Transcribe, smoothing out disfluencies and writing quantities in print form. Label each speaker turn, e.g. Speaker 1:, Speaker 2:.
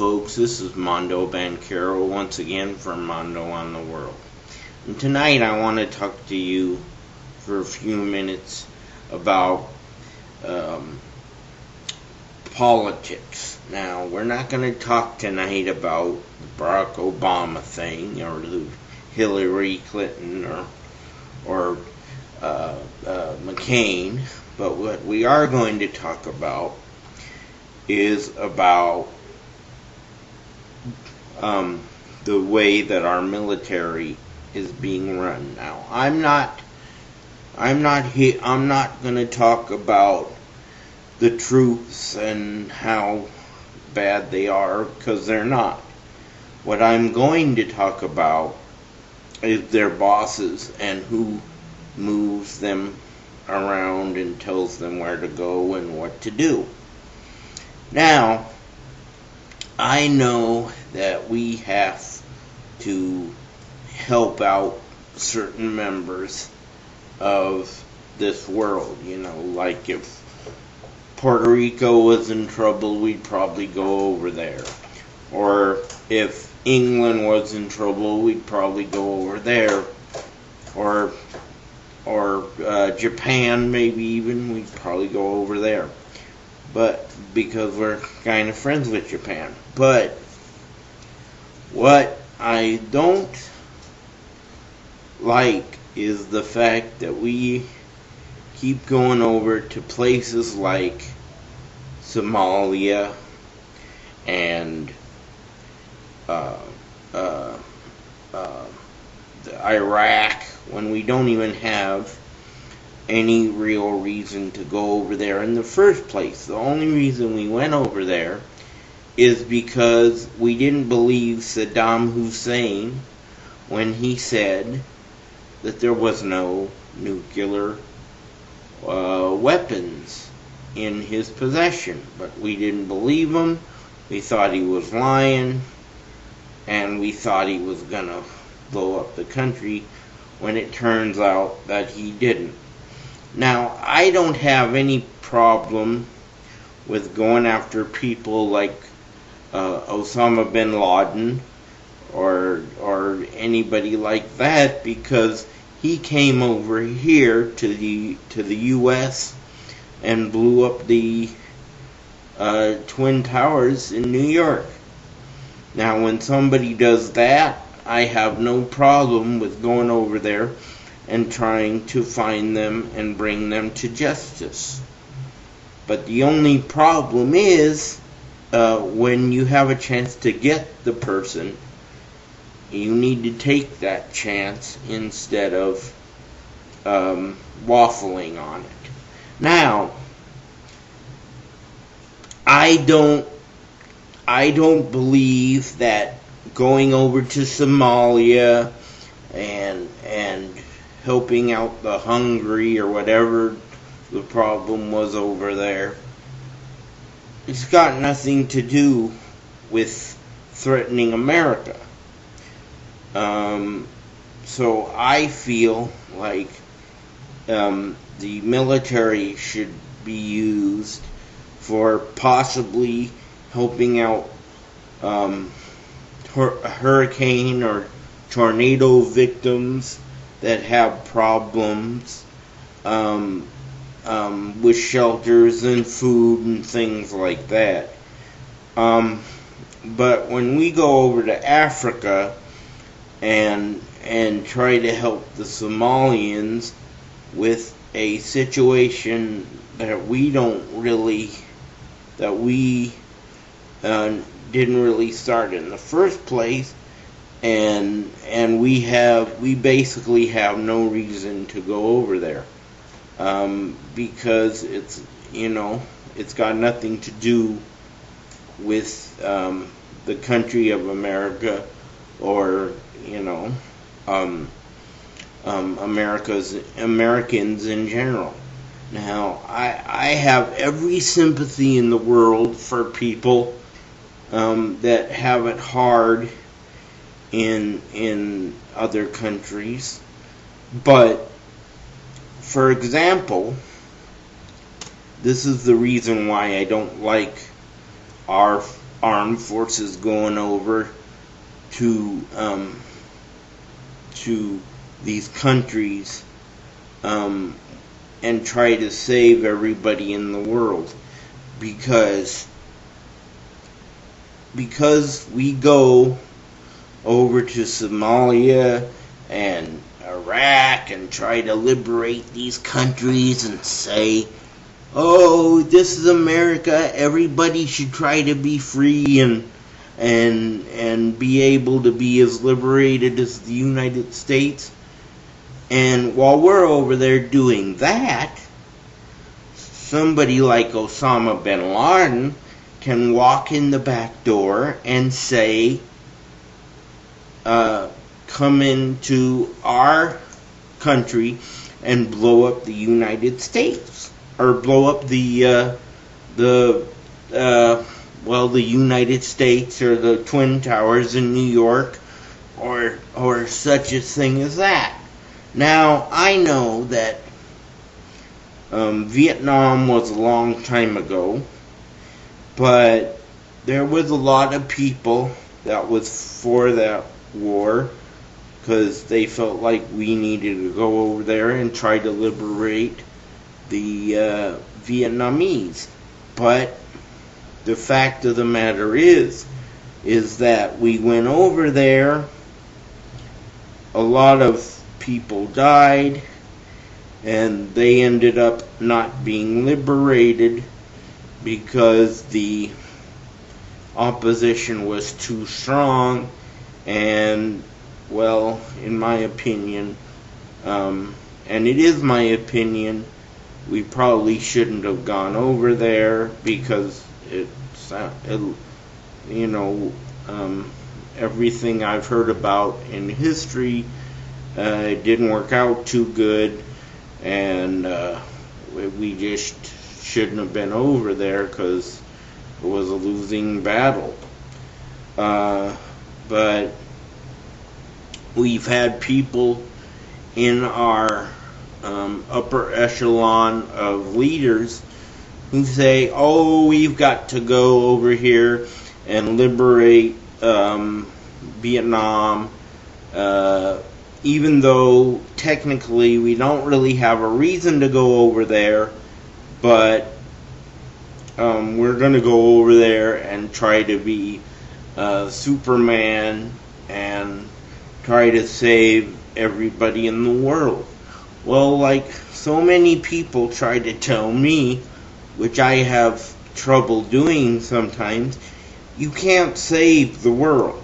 Speaker 1: folks, this is Mondo Bancaro once again from Mondo on the World. And tonight I want to talk to you for a few minutes about politics. Now, we're not going to talk tonight about the Barack Obama thing or the Hillary Clinton or McCain, but what we are going to talk about is about the way that our military is being run. Now, I'm not going to talk about the troops and how bad they are, because they're not. What I'm going to talk about is their bosses and who moves them around and tells them where to go and what to do. Now, I know that we have to help out certain members of this world. You know, like if Puerto Rico was in trouble, we'd probably go over there. Or if England was in trouble, we'd probably go over there. Or Japan, maybe even, we'd probably go over there. But because we're kind of friends with Japan. But what I don't like is the fact that we keep going over to places like Somalia and Iraq when we don't even have any real reason to go over there in the first place. The only reason we went over there is because we didn't believe Saddam Hussein when he said that there was no nuclear weapons in his possession. But we didn't believe him. We thought he was lying, and we thought he was gonna blow up the country, when it turns out that he didn't. Now, I don't have any problem with going after people like Osama bin Laden or anybody like that, because he came over here to the U.S. and blew up the Twin Towers in New York. Now, when somebody does that, I have no problem with going over there and trying to find them and bring them to justice. But the only problem is when you have a chance to get the person, you need to take that chance instead of waffling on it. Now, I don't believe that going over to Somalia and helping out the hungry or whatever the problem was over there, it's got nothing to do with threatening America. So I feel like the military should be used for possibly helping out hurricane or tornado victims that have problems with shelters and food and things like that. But when we go over to Africa and try to help the Somalians with a situation that we didn't really start in the first place, and we basically have no reason to go over there, because it's got nothing to do with the country of America or Americans in general. Now, I have every sympathy in the world for people that have it hard in other countries, but for example, this is the reason why I don't like our armed forces going over to these countries and try to save everybody in the world, because we go over to Somalia and Iraq and try to liberate these countries and say, oh, this is America, everybody should try to be free and be able to be as liberated as the United States. And while we're over there doing that, somebody like Osama bin Laden can walk in the back door and say, come into our country and blow up the United States, or blow up the United States, or the Twin Towers in New York, or such a thing as that. Now, I know that Vietnam was a long time ago, but there was a lot of people that was for that war, because they felt like we needed to go over there and try to liberate the Vietnamese. But the fact of the matter is that we went over there, a lot of people died, and they ended up not being liberated because the opposition was too strong. And, well, in my opinion, and it is my opinion, we probably shouldn't have gone over there, because everything I've heard about in history, it didn't work out too good, and we just shouldn't have been over there, because it was a losing battle. But we've had people in our upper echelon of leaders who say, oh, we've got to go over here and liberate Vietnam, even though technically we don't really have a reason to go over there, but we're going to go over there and try to be Superman and try to save everybody in the world. Well, like so many people try to tell me, which I have trouble doing sometimes, you can't save the world.